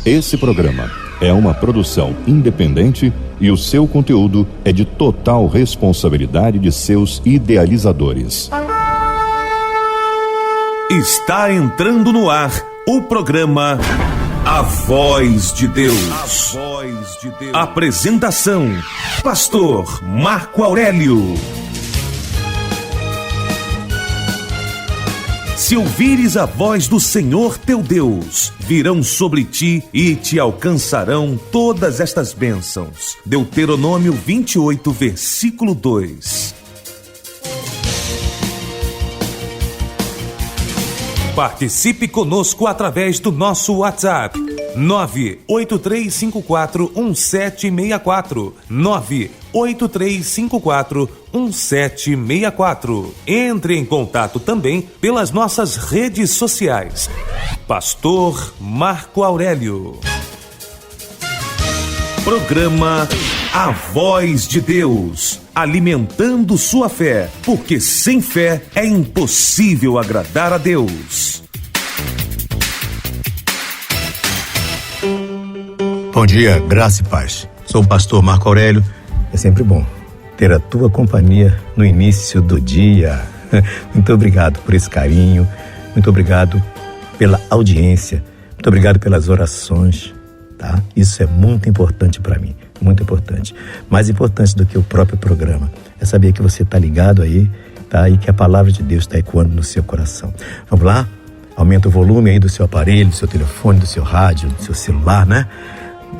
Esse programa é uma produção independente e o seu conteúdo é de total responsabilidade de seus idealizadores. Está entrando no ar o programa A Voz de Deus. A Voz de Deus. Apresentação: Pastor Marco Aurélio. Se ouvires a voz do Senhor teu Deus, virão sobre ti e te alcançarão todas estas bênçãos. Deuteronômio 28, versículo 2. Participe conosco através do nosso WhatsApp 983541764 983541764. Entre em contato também pelas nossas redes sociais. Pastor Marco Aurélio. Programa A Voz de Deus, alimentando sua fé, porque sem fé é impossível agradar a Deus. Bom dia, graça e paz. Sou o pastor Marco Aurélio. É sempre bom ter a tua companhia no início do dia. Muito obrigado por esse carinho, muito obrigado pela audiência, muito obrigado pelas orações, tá? Isso é muito importante para mim, muito importante. Mais importante do que o próprio programa é saber que você está ligado aí, tá? E que a palavra de Deus está ecoando no seu coração. Vamos lá? Aumenta o volume aí do seu aparelho, do seu telefone, do seu rádio, do seu celular, né?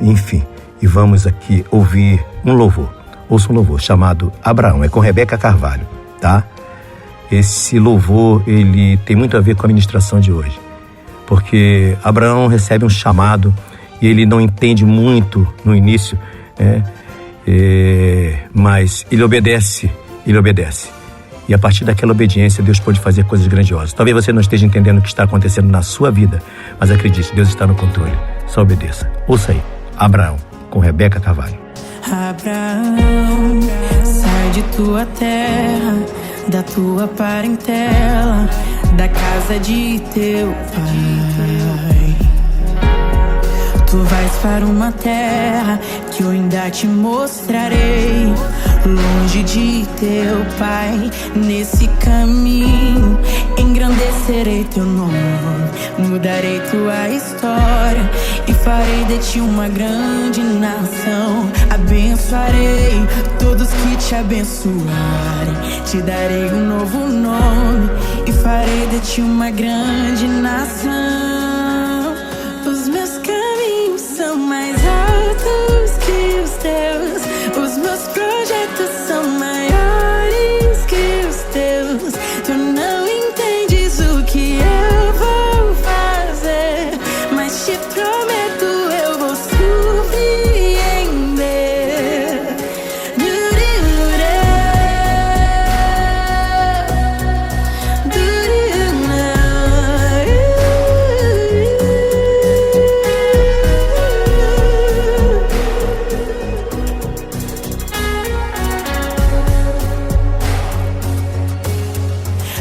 Enfim, e vamos aqui ouvir um louvor. Ouça um louvor chamado Abraão, é com Rebeca Carvalho, tá? Esse louvor, ele tem muito a ver com a ministração de hoje, porque Abraão recebe um chamado e ele não entende muito no início, né? Mas ele obedece. E a partir daquela obediência, Deus pode fazer coisas grandiosas. Talvez você não esteja entendendo o que está acontecendo na sua vida, mas acredite, Deus está no controle. Só obedeça. Ouça aí, Abraão, com Rebeca Carvalho. Abraão, sai de tua terra, da tua parentela, da casa de teu pai. Tu vais para uma terra que eu ainda te mostrarei, longe de teu pai. Nesse caminho engrandecerei teu nome, mudarei tua história e farei de ti uma grande nação. Abençoarei todos que te abençoarem, te darei um novo nome e farei de ti uma grande nação. Os meus caminhos são mais altos que os teus, os meus projetos são maiores que os teus. Tu não entendes o que eu vou fazer, mas te prometo eu vou surpreender.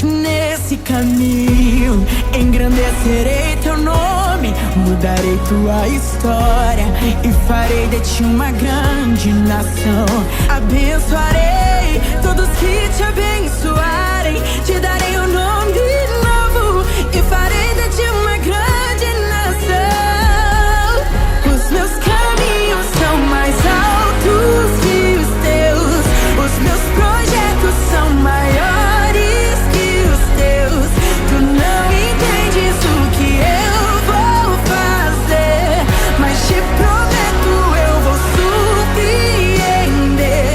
Nesse caminho engrandecerei teu nome, mudarei tua história e farei de ti uma grande nação. Abençoarei todos que te abençoarem, te darei um nome novo e farei de ti uma grande nação. Os meus caminhos são mais altos que os teus, os meus projetos são maiores que os teus. Tu não entendes o que eu vou fazer, mas te prometo eu vou surpreender.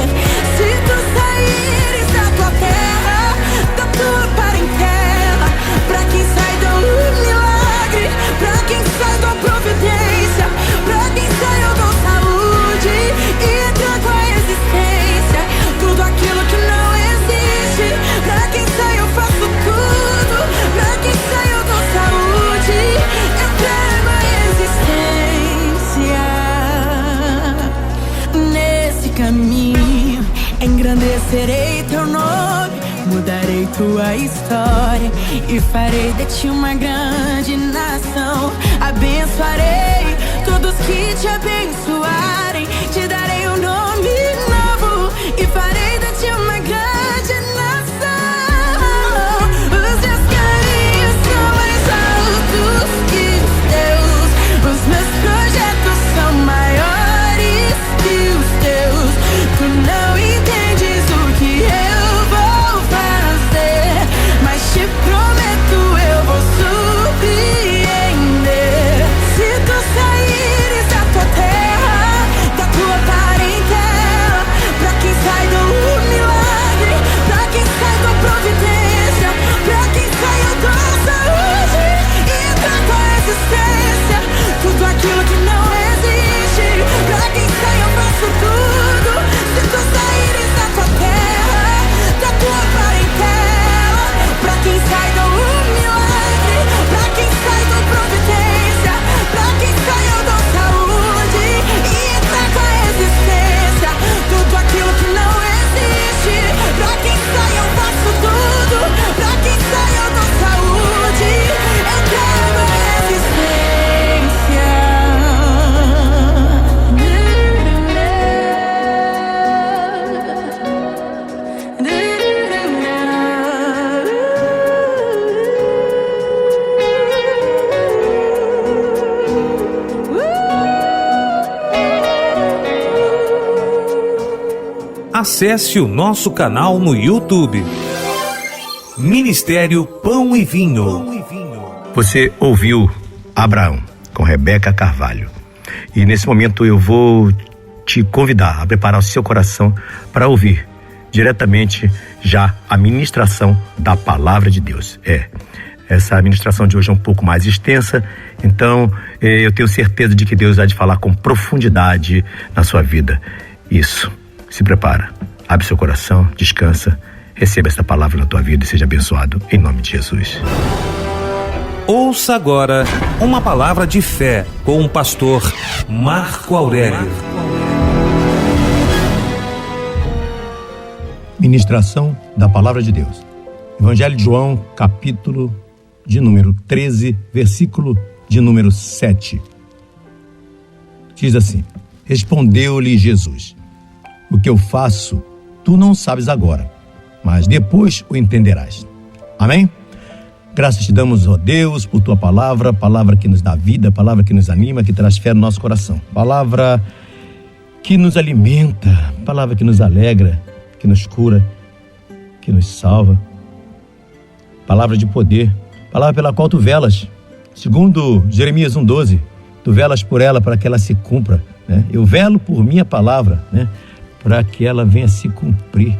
Se tu saíres da tua terra, da tua parentela, pra quem sai do milagre, pra quem sai da providência, pra quem sai eu dou saúde e entrego a existência, tudo aquilo que não existe. Pra quem sai eu faço tudo, pra quem sai eu dou saúde, entrego a existência. Nesse caminho engrandecerei teu nome, mudarei tua história e farei de ti uma grande nação. Abençoarei todos te abençoarem, te darei um nome novo e farei de ti uma grande nação. Os meus caminhos são mais altos que os teus, os meus projetos são maiores que os teus. Tu não entendes o que eu vou fazer, mas te prometo eu vou surpreender. Se tu saíres da tua terra, da tua parentela, pra quem sai do milagre, pra quem sai da providência, pra quem sai eu dou saúde e trato a existência, tudo aquilo que não existe, pra quem sai eu faço tudo. Se tu saíres da tua terra, da tua parentela, pra quem sai do milagre, pra quem sai da providência, pra quem sai eu dou saúde e trago a existência, tudo aquilo que não existe, pra quem sai eu faço tudo, pra quem sai eu dou saúde, eu trago a Acesse o nosso canal no YouTube. Ministério Pão e Vinho. Você ouviu Abraão com Rebeca Carvalho. E nesse momento eu vou te convidar a preparar o seu coração para ouvir diretamente já a ministração da Palavra de Deus. Essa ministração de hoje é um pouco mais extensa, então eu tenho certeza de que Deus há de falar com profundidade na sua vida. Isso. Se prepara, abre seu coração, descansa, receba esta palavra na tua vida e seja abençoado em nome de Jesus. Ouça agora uma palavra de fé com o pastor Marco Aurélio. Ministração da Palavra de Deus. Evangelho de João, capítulo de número 13, versículo de número 7. Diz assim: respondeu-lhe Jesus: o que eu faço, tu não sabes agora, mas depois o entenderás. Amém? Graças te damos, ó Deus, por tua palavra, palavra que nos dá vida, palavra que nos anima, que traz fé no nosso coração, palavra que nos alimenta, palavra que nos alegra, que nos cura, que nos salva, palavra de poder, palavra pela qual tu velas, segundo Jeremias 1,12, tu velas por ela para que ela se cumpra, né? Eu velo por minha palavra, né? Para que ela venha se cumprir.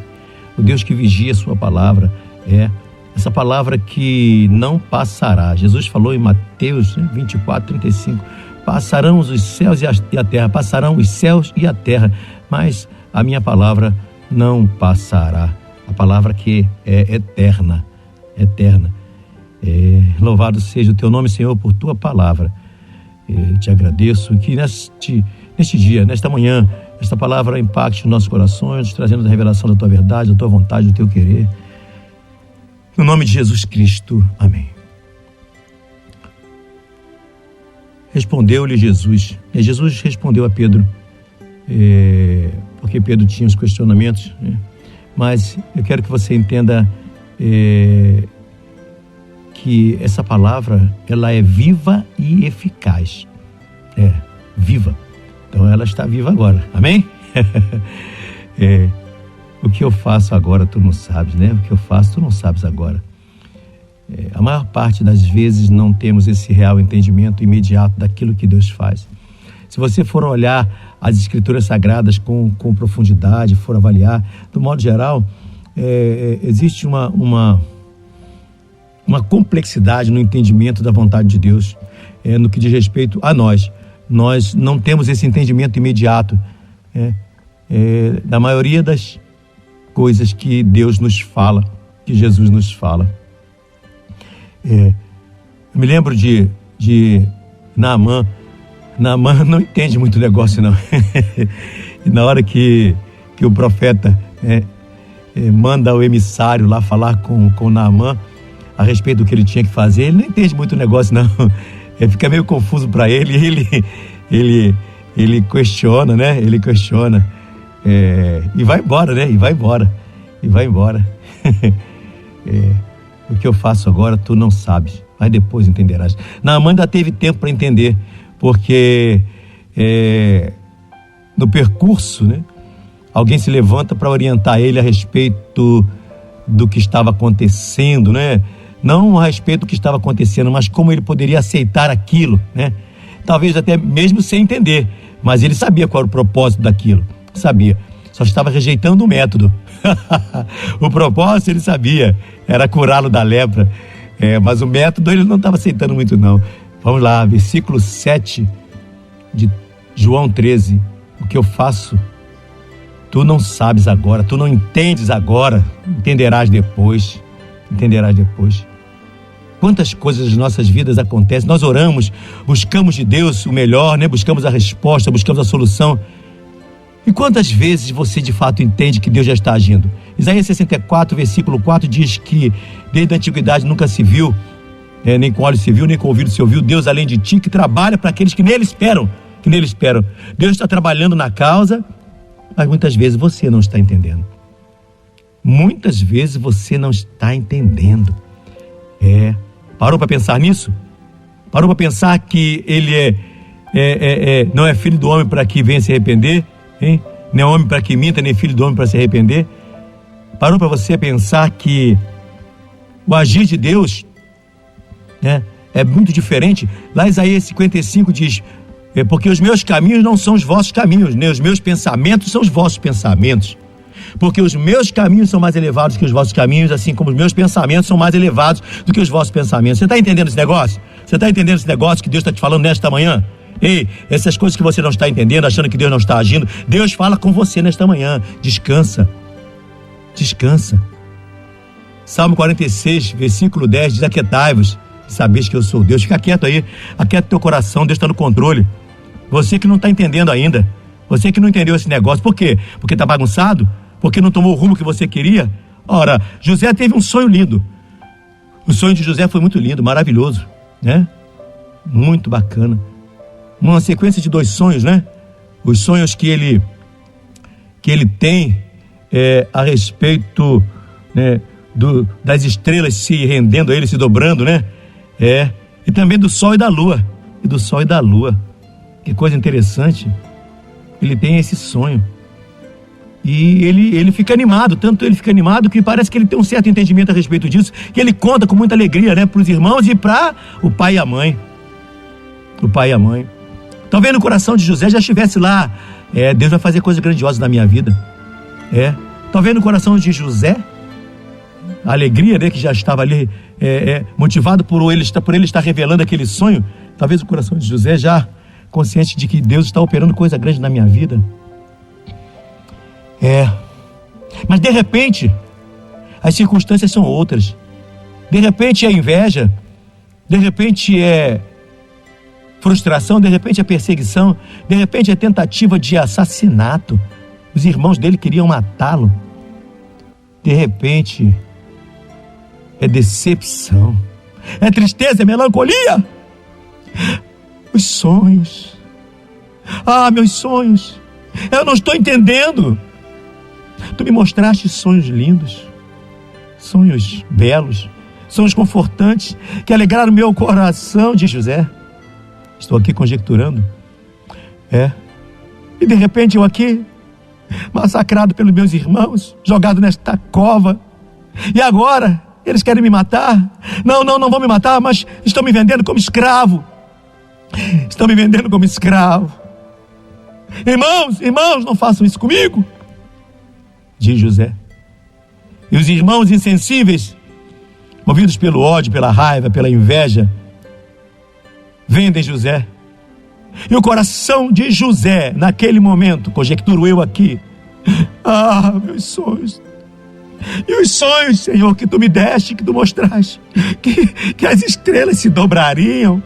O Deus que vigia a sua palavra, essa palavra que não passará. Jesus falou em Mateus 24:35, passarão os céus e a terra, passarão os céus e a terra, mas a minha palavra não passará. A palavra que é eterna. Louvado seja o teu nome, Senhor, por tua palavra. Te agradeço que neste dia, nesta manhã, esta palavra impacte os nossos corações, trazendo a revelação da tua verdade, da tua vontade, do teu querer. No nome de Jesus Cristo, amém. Respondeu-lhe Jesus. E Jesus respondeu a Pedro, porque Pedro tinha os questionamentos, né? Mas eu quero que você entenda que essa palavra, ela é viva e eficaz. Viva. Então ela está viva agora, amém? O que eu faço agora tu não sabes, né? O que eu faço tu não sabes agora. A maior parte das vezes não temos esse real entendimento imediato daquilo que Deus faz. Se você for olhar as escrituras sagradas com profundidade, for avaliar, do modo geral, existe uma complexidade no entendimento da vontade de Deus, no que diz respeito a nós. Nós não temos esse entendimento imediato da maioria das coisas que Deus nos fala, que Jesus nos fala. Eu me lembro de Naamã. Naamã não entende muito negócio, não. E na hora que o profeta manda o emissário lá falar com Naamã a respeito do que ele tinha que fazer, ele não entende muito negócio, não. Fica meio confuso para ele. Ele ele questiona, né? Ele questiona. E vai embora, né? E vai embora. O que eu faço agora tu não sabes, mas depois entenderás. Naamã ainda teve tempo para entender, porque no percurso, né, alguém se levanta para orientar ele a respeito do que estava acontecendo, né? Não a respeito do que estava acontecendo, mas como ele poderia aceitar aquilo, né? Talvez até mesmo sem entender, mas ele sabia qual era o propósito daquilo, sabia, só estava rejeitando o método. O propósito ele sabia, era curá-lo da lepra, mas o método ele não estava aceitando muito não. Vamos lá, versículo 7 de João 13, o que eu faço tu não sabes agora, tu não entendes agora, entenderás depois. Quantas coisas nas nossas vidas acontecem, nós oramos, buscamos de Deus o melhor, né? Buscamos a resposta, buscamos a solução. E quantas vezes você de fato entende que Deus já está agindo? Isaías 64, versículo 4 diz que desde a antiguidade nunca se viu, nem com olhos se viu, nem com ouvido se ouviu, Deus além de ti que trabalha para aqueles que nele esperam. Deus está trabalhando na causa, mas muitas vezes você não está entendendo. Muitas vezes você não está entendendo. Parou para pensar nisso? Parou para pensar que ele não é filho do homem para que venha se arrepender? Hein? Nem homem para que minta, nem filho do homem para se arrepender? Parou para você pensar que o agir de Deus, né, é muito diferente? Lá Isaías 55 diz: porque os meus caminhos não são os vossos caminhos, nem os meus pensamentos são os vossos pensamentos. Porque os meus caminhos são mais elevados que os vossos caminhos, assim como os meus pensamentos são mais elevados do que os vossos pensamentos. Você está entendendo esse negócio? Você está entendendo esse negócio que Deus está te falando nesta manhã? Ei, essas coisas que você não está entendendo, achando que Deus não está agindo, Deus fala com você nesta manhã. Descansa. Salmo 46, versículo 10 diz: aquietai-vos e sabeis que eu sou Deus. Fica quieto aí, aquieta teu coração, Deus está no controle. Você que não está entendendo ainda, você que não entendeu esse negócio, por quê? Porque está bagunçado? Porque não tomou o rumo que você queria? Ora, José teve um sonho lindo. O sonho de José foi muito lindo, maravilhoso, né? Muito bacana. Uma sequência de 2 sonhos, né? Os sonhos que ele tem a respeito, né, das estrelas se rendendo a ele, se dobrando, né? E também do sol e da lua. Que coisa interessante. Ele tem esse sonho. E ele fica animado, tanto ele fica animado que parece que ele tem um certo entendimento a respeito disso, que ele conta com muita alegria, né, para os irmãos e para o pai e a mãe. Talvez no coração de José já estivesse lá: Deus vai fazer coisas grandiosas na minha vida. Talvez no coração de José, a alegria, né, que já estava ali, motivado por ele estar revelando aquele sonho. Talvez o coração de José já consciente de que Deus está operando coisa grande na minha vida. Mas de repente as circunstâncias são outras. De repente é inveja, de repente é frustração, de repente é perseguição, de repente é tentativa de assassinato. Os irmãos dele queriam matá-lo. De repente é decepção, é tristeza, é melancolia. Os sonhos, meus sonhos, eu não estou entendendo. Tu me mostraste sonhos lindos, sonhos belos, sonhos confortantes, que alegraram meu coração, diz José. Estou aqui conjecturando. E de repente eu aqui, massacrado pelos meus irmãos, jogado nesta cova. E agora, eles querem me matar? Não vão me matar, mas estão me vendendo como escravo. Irmãos, não façam isso comigo, diz José. E os irmãos insensíveis, movidos pelo ódio, pela raiva, pela inveja, vendem José. E o coração de José, naquele momento, conjecturo eu aqui: meus sonhos. E os sonhos, Senhor, que tu me deste, que tu mostraste, que as estrelas se dobrariam.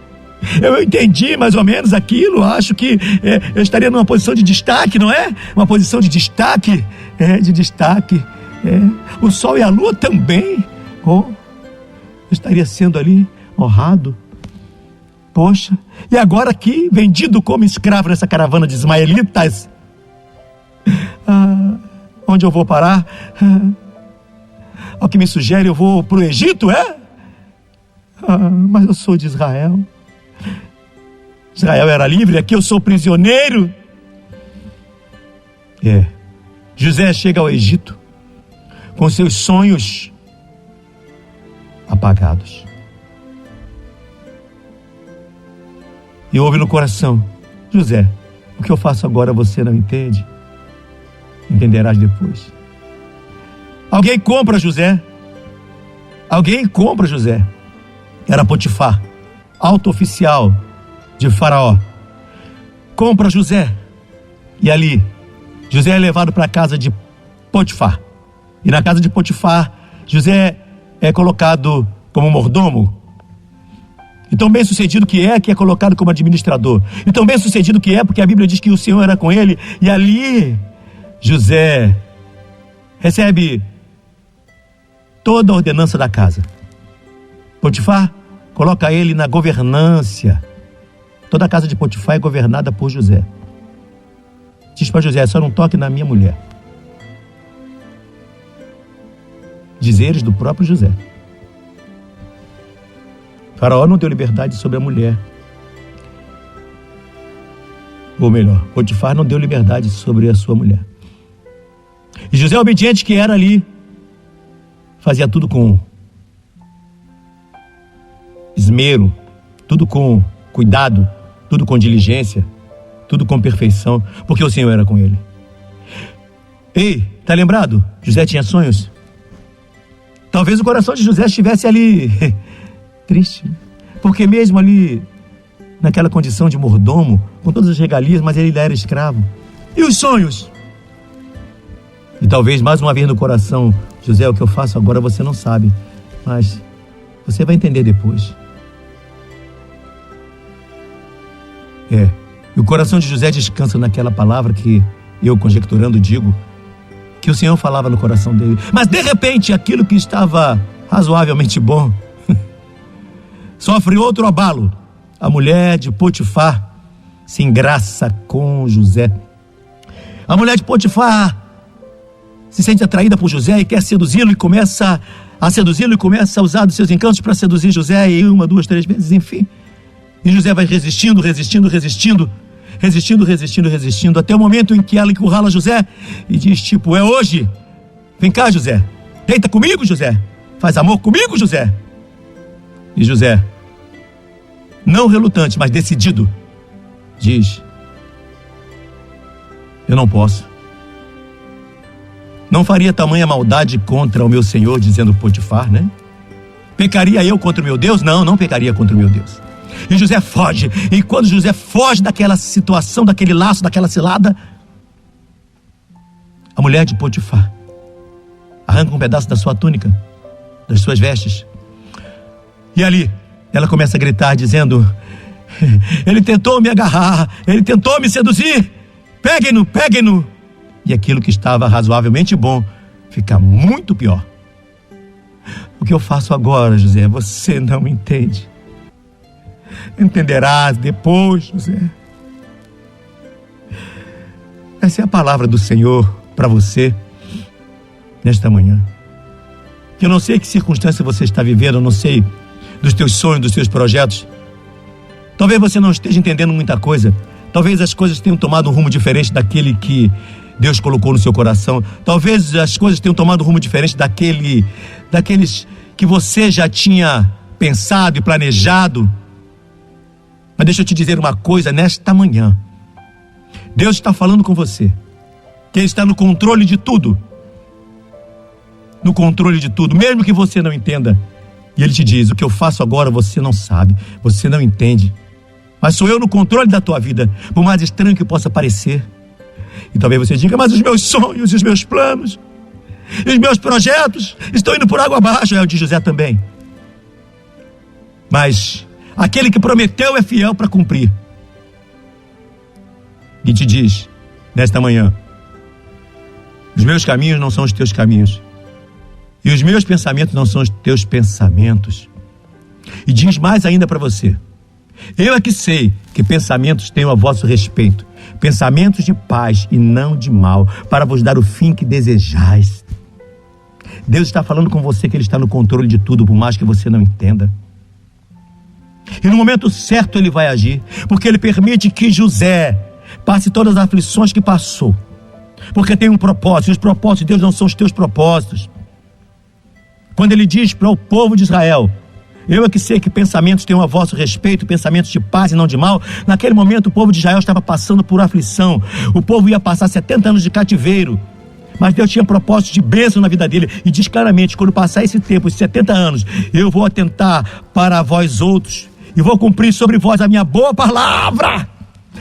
Eu entendi mais ou menos aquilo. Acho que eu estaria numa posição de destaque, não é? Uma posição de destaque. O sol e a lua também. Eu estaria sendo ali honrado. Poxa, e agora aqui, vendido como escravo nessa caravana de ismaelitas, onde eu vou parar? Ao que me sugere, eu vou para o Egito, é? Mas eu sou de Israel. Israel era livre, aqui eu sou prisioneiro. José chega ao Egito com seus sonhos apagados. E ouve no coração: José, o que eu faço agora você não entende? Entenderás depois. Alguém compra José. Era Potifar, alto oficial de Faraó. Compra José. E ali, José é levado para a casa de Potifar. E na casa de Potifar, José é colocado como mordomo. E tão bem sucedido que é colocado como administrador. E tão bem sucedido que é, porque a Bíblia diz que o Senhor era com ele. E ali, José recebe toda a ordenança da casa. Potifar coloca ele na governância. Toda a casa de Potifar é governada por José. Diz para José: só não toque na minha mulher. Dizeres do próprio José. Faraó não deu liberdade sobre a mulher. Ou melhor, Potifar não deu liberdade sobre a sua mulher. E José, obediente que era ali, fazia tudo com esmero, tudo com cuidado, tudo com diligência, tudo com perfeição, porque o Senhor era com ele. Ei, tá lembrado? José tinha sonhos? Talvez o coração de José estivesse ali triste, porque mesmo ali naquela condição de mordomo, com todas as regalias, mas ele ainda era escravo. E os sonhos? E talvez mais uma vez no coração: José, o que eu faço agora você não sabe, mas você vai entender depois. E o coração de José descansa naquela palavra que eu, conjecturando, digo que o Senhor falava no coração dele. Mas de repente aquilo que estava razoavelmente bom sofre outro abalo. A mulher de Potifar se engraça com José. A mulher de Potifar se sente atraída por José e quer seduzi-lo, e começa a usar dos seus encantos para seduzir José, e 1, 2, 3 vezes, enfim. E José vai resistindo, até o momento em que ela encurrala José e diz tipo: é hoje, vem cá José, deita comigo José, faz amor comigo José. E José, não relutante, mas decidido, diz: eu não posso. Não faria tamanha maldade contra o meu senhor, dizendo Potifar, né? Pecaria eu contra o meu Deus? Não pecaria contra o meu Deus. E José foge. E quando José foge daquela situação, daquele laço, daquela cilada, a mulher de Potifar arranca um pedaço da sua túnica, das suas vestes. E ali ela começa a gritar, dizendo: ele tentou me agarrar, ele tentou me seduzir, peguem-no. E aquilo que estava razoavelmente bom fica muito pior. O que eu faço agora, José, você não entende. Entenderás depois, José. Essa é a palavra do Senhor para você nesta manhã. Eu não sei que circunstância você está vivendo, eu não sei dos teus sonhos, dos teus projetos. Talvez você não esteja entendendo muita coisa. Talvez as coisas tenham tomado um rumo diferente daquele que Deus colocou no seu coração. Talvez as coisas tenham tomado um rumo diferente daqueles que você já tinha pensado e planejado. Mas deixa eu te dizer uma coisa nesta manhã. Deus está falando com você, que Ele está no controle de tudo. No controle de tudo, mesmo que você não entenda. E Ele te diz: o que eu faço agora você não sabe, você não entende, mas sou eu no controle da tua vida, por mais estranho que possa parecer. E talvez você diga: mas os meus sonhos, os meus planos, os meus projetos estão indo por água abaixo. É o de José também. Mas aquele que prometeu é fiel para cumprir. E te diz nesta manhã: os meus caminhos não são os teus caminhos, e os meus pensamentos não são os teus pensamentos. E diz mais ainda para você: Eu é que sei que pensamentos tenho a vosso respeito, pensamentos de paz e não de mal, para vos dar o fim que desejais. Deus está falando com você que Ele está no controle de tudo, por mais que você não entenda. E no momento certo Ele vai agir, porque Ele permite que José passe todas as aflições que passou, porque tem um propósito, e os propósitos de Deus não são os teus propósitos. Quando Ele diz para o povo de Israel: eu é que sei que pensamentos tenham a vosso respeito, pensamentos de paz e não de mal. Naquele momento o povo de Israel estava passando por aflição. O povo ia passar 70 anos de cativeiro, mas Deus tinha propósito de bênção na vida dele. E diz claramente: quando passar esse tempo, esses 70 anos, eu vou atentar para vós outros e vou cumprir sobre vós a minha boa palavra.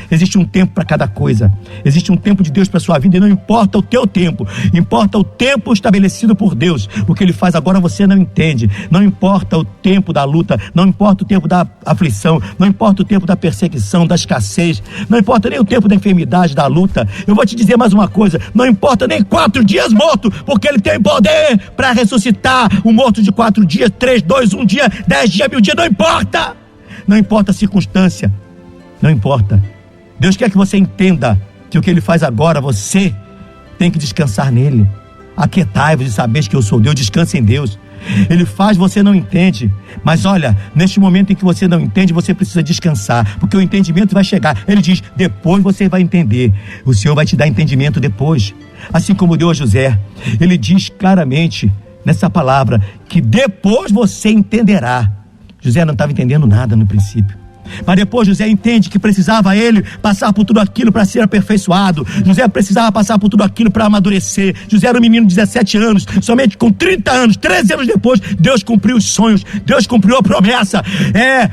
Existe um tempo para cada coisa. Existe um tempo de Deus para a sua vida, e não importa o teu tempo, importa o tempo estabelecido por Deus. O que Ele faz agora você não entende. Não importa o tempo da luta, não importa o tempo da aflição, não importa o tempo da perseguição, da escassez, não importa nem o tempo da enfermidade, da luta. Eu vou te dizer mais uma coisa: não importa nem 4 dias morto, porque Ele tem poder para ressuscitar o morto de 4 dias, 3, 2, 1 dia, 10 dias, 1000 dias. Não importa. Não importa a circunstância, não importa. Deus quer que você entenda que o que Ele faz agora, você tem que descansar nele. Aquietai-vos e sabeis que eu sou Deus. Descanse em Deus. Ele faz, você não entende, mas olha, neste momento em que você não entende, você precisa descansar, porque o entendimento vai chegar. Ele diz: depois você vai entender. O Senhor vai te dar entendimento depois, assim como deu a José. Ele diz claramente nessa palavra que depois você entenderá. José não estava entendendo nada no princípio, mas depois José entende que precisava ele passar por tudo aquilo para ser aperfeiçoado. José precisava passar por tudo aquilo para amadurecer. José era um menino de 17 anos, somente com 30 anos, 13 anos depois, Deus cumpriu os sonhos, Deus cumpriu a promessa.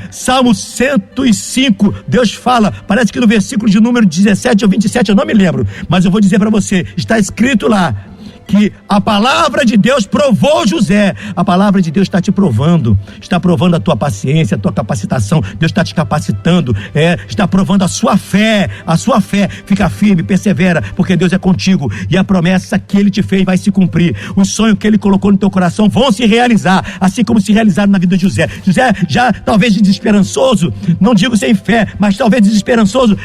Salmo 105, Deus fala, parece que no versículo de número 17 ou 27, eu não me lembro, mas eu vou dizer para você, está escrito lá que a palavra de Deus provou José. A palavra de Deus está te provando, está provando a tua paciência, a tua capacitação. Deus está te capacitando, está provando a sua fé. Fica firme, persevera, porque Deus é contigo, e a promessa que Ele te fez vai se cumprir. Os sonhos que Ele colocou no teu coração vão se realizar, assim como se realizaram na vida de José. José já talvez desesperançoso, não digo sem fé, mas talvez desesperançoso,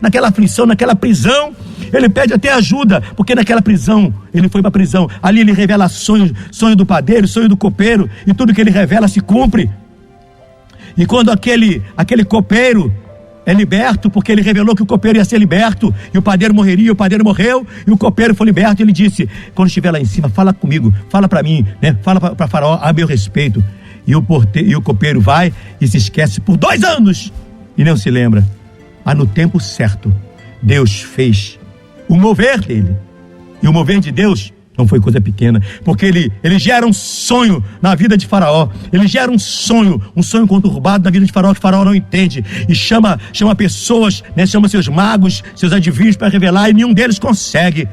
naquela aflição, naquela prisão. Ele pede até ajuda, porque naquela prisão, ele foi para a prisão, ali ele revela sonho do padeiro, sonho do copeiro, e tudo que ele revela se cumpre. E quando aquele copeiro é liberto, porque ele revelou que o copeiro ia ser liberto, e o padeiro morreria, o padeiro morreu, e o copeiro foi liberto, ele disse: quando estiver lá em cima, fala comigo, fala para mim, fala para Faraó a meu respeito. E o copeiro vai e se esquece por 2 anos, e não se lembra. Mas no tempo certo, Deus fez o mover dele. E o mover de Deus não foi coisa pequena, porque ele gera um sonho na vida de Faraó. Ele gera um sonho conturbado na vida de Faraó, que Faraó não entende, e chama pessoas, chama seus magos, seus adivinhos para revelar, e nenhum deles consegue.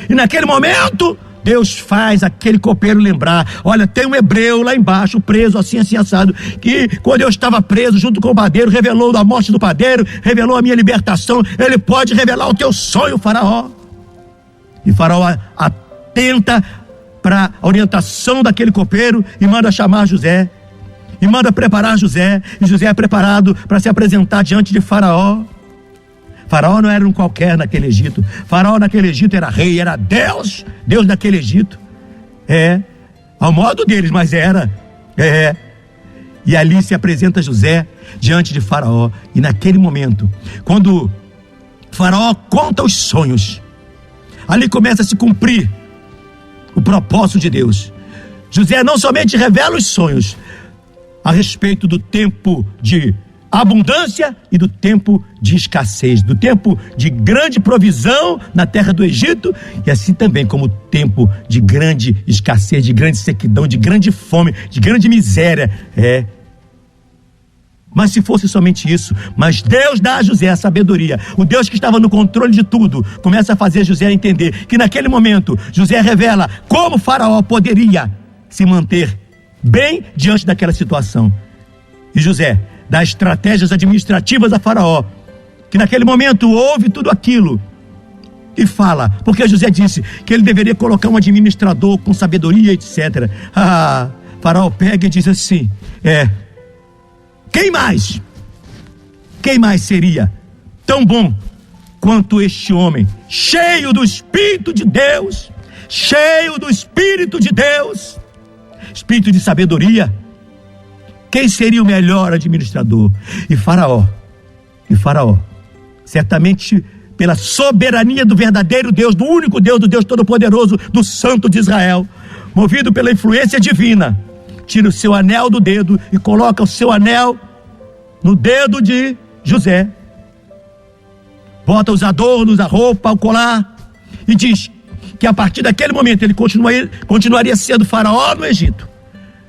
E naquele momento Deus faz aquele copeiro lembrar: olha, tem um hebreu lá embaixo, preso assim assado, que quando eu estava preso junto com o padeiro, revelou a morte do padeiro, revelou a minha libertação. Ele pode revelar o teu sonho, Faraó. E Faraó atenta para a orientação daquele copeiro e manda chamar José, e manda preparar José, e José é preparado para se apresentar diante de Faraó. Faraó não era um qualquer naquele Egito. Faraó naquele Egito era rei, era Deus daquele Egito. Ao modo deles, mas era. E ali se apresenta José diante de Faraó. E naquele momento, quando Faraó conta os sonhos, ali começa a se cumprir o propósito de Deus. José não somente revela os sonhos a respeito do tempo de abundância e do tempo de escassez, do tempo de grande provisão na terra do Egito, e assim também como o tempo de grande escassez, de grande sequidão, de grande fome, de grande miséria. Mas se fosse somente isso, mas Deus dá a José a sabedoria. O Deus que estava no controle de tudo começa a fazer José entender que naquele momento José revela como Faraó poderia se manter bem diante daquela situação. E José dá estratégias administrativas a Faraó, que naquele momento ouve tudo aquilo e fala, porque José disse que ele deveria colocar um administrador com sabedoria, etc. Faraó pega e diz assim: quem mais? quem mais seria tão bom quanto este homem, cheio do Espírito de Deus, cheio do Espírito de Deus, Espírito de sabedoria? Quem seria o melhor administrador? E Faraó, certamente pela soberania do verdadeiro Deus, do único Deus, do Deus Todo-Poderoso, do Santo de Israel, movido pela influência divina, tira o seu anel do dedo e coloca o seu anel no dedo de José, bota os adornos, a roupa, o colar, e diz que a partir daquele momento ele continuaria sendo faraó no Egito,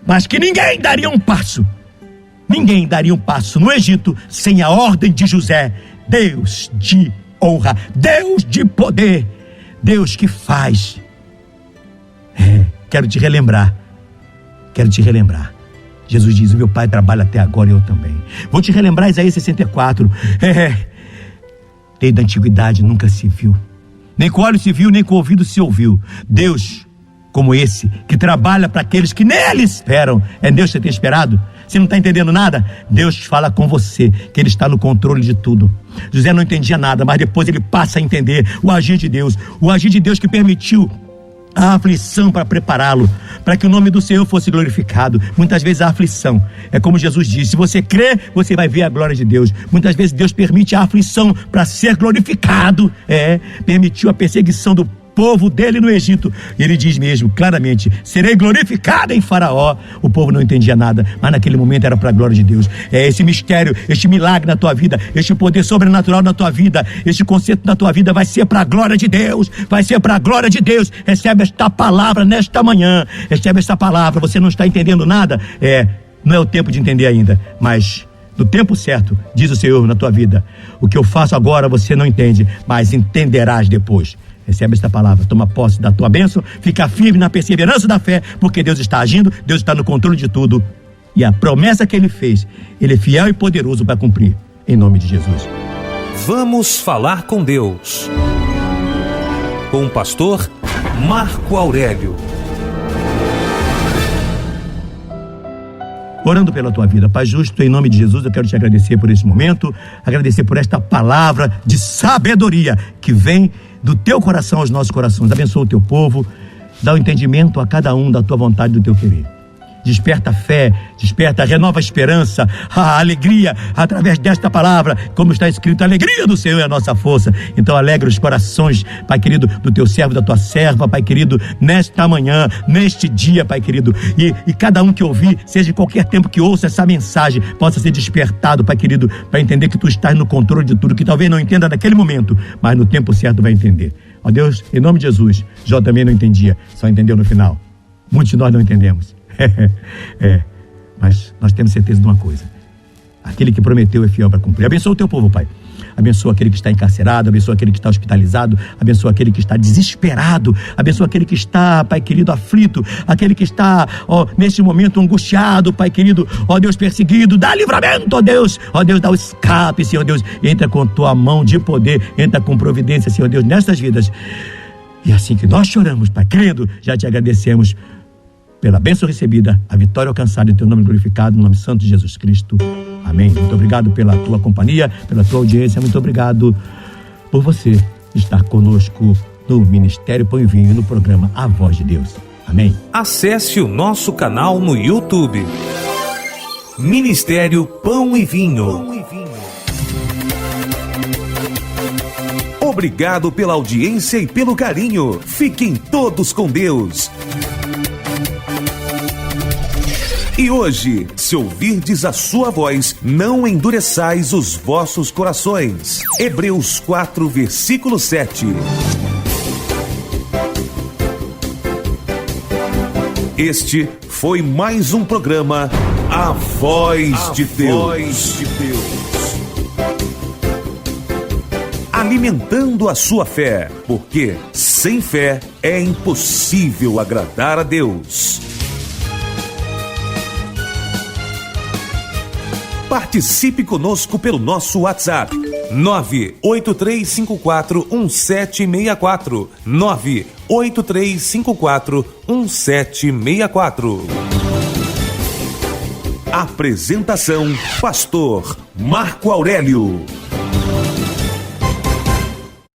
mas que ninguém daria um passo no Egito sem a ordem de José. Deus de honra, Deus de poder, Deus que faz. Quero te relembrar. Jesus diz: o meu pai trabalha até agora e eu também. Vou te relembrar Isaías 64. Desde a antiguidade nunca se viu, nem com olhos se viu, nem com ouvido se ouviu, Deus como esse, que trabalha para aqueles que nele esperam. É Deus que você tem esperado? Você não está entendendo nada? Deus fala com você, que Ele está no controle de tudo. José não entendia nada, mas depois ele passa a entender o agir de Deus que permitiu a aflição para prepará-lo, para que o nome do Senhor fosse glorificado. Muitas vezes a aflição, é como Jesus disse, se você crê, você vai ver a glória de Deus. Muitas vezes Deus permite a aflição para ser glorificado. Permitiu a perseguição do povo dele no Egito, e ele diz mesmo claramente: serei glorificado em Faraó. O povo não entendia nada, mas naquele momento era para a glória de Deus. Esse mistério, este milagre na tua vida, este poder sobrenatural na tua vida, este conceito na tua vida vai ser para a glória de Deus, vai ser para a glória de Deus. Recebe esta palavra nesta manhã, recebe esta palavra. Você não está entendendo nada? Não é o tempo de entender ainda, mas no tempo certo, diz o Senhor na tua vida: o que eu faço agora você não entende, mas entenderás depois. Recebe esta palavra, toma posse da tua bênção, fica firme na perseverança da fé, porque Deus está agindo, Deus está no controle de tudo, e a promessa que Ele fez, Ele é fiel e poderoso para cumprir, em nome de Jesus. Vamos falar com Deus, com o pastor Marco Aurélio. Orando pela tua vida, Pai justo, em nome de Jesus, eu quero te agradecer por esse momento, agradecer por esta palavra de sabedoria que vem do teu coração aos nossos corações. Abençoa o teu povo, dá o entendimento a cada um da tua vontade, do teu querer. Desperta a fé, renova a esperança, a alegria através desta palavra, como está escrito: a alegria do Senhor é a nossa força. Então alegra os corações, Pai querido, do teu servo, da tua serva, Pai querido, nesta manhã, neste dia, Pai querido, e cada um que ouvir, seja em qualquer tempo que ouça essa mensagem, possa ser despertado, Pai querido, para entender que tu estás no controle de tudo, que talvez não entenda naquele momento, mas no tempo certo vai entender. Ó Deus, em nome de Jesus. Jó também não entendia, só entendeu no final. Muitos de nós não entendemos. Mas nós temos certeza de uma coisa: aquele que prometeu é fiel para cumprir. Abençoa o teu povo, Pai. Abençoa aquele que está encarcerado, abençoa aquele que está hospitalizado, abençoa aquele que está desesperado, abençoa aquele que está, Pai querido, aflito, aquele que está, neste momento angustiado, Pai querido, Deus, perseguido. Dá livramento, Deus, dá o escape, Senhor Deus. Entra com tua mão de poder, entra com providência, Senhor Deus, nestas vidas. E assim que nós choramos, Pai, crendo, já te agradecemos pela bênção recebida, a vitória alcançada, em teu nome glorificado, no nome santo de Jesus Cristo. Amém. Muito obrigado pela tua companhia, pela tua audiência. Muito obrigado por você estar conosco no Ministério Pão e Vinho, no programa A Voz de Deus. Amém. Acesse o nosso canal no YouTube, Ministério Pão e Vinho. Obrigado pela audiência e pelo carinho. Fiquem todos com Deus. E hoje, se ouvirdes a sua voz, não endureçais os vossos corações. Hebreus 4, versículo 7. Este foi mais um programa A Voz de Deus. Alimentando a sua fé, porque sem fé é impossível agradar a Deus. Participe conosco pelo nosso WhatsApp 983541764 983541764. Apresentação: Pastor Marco Aurélio.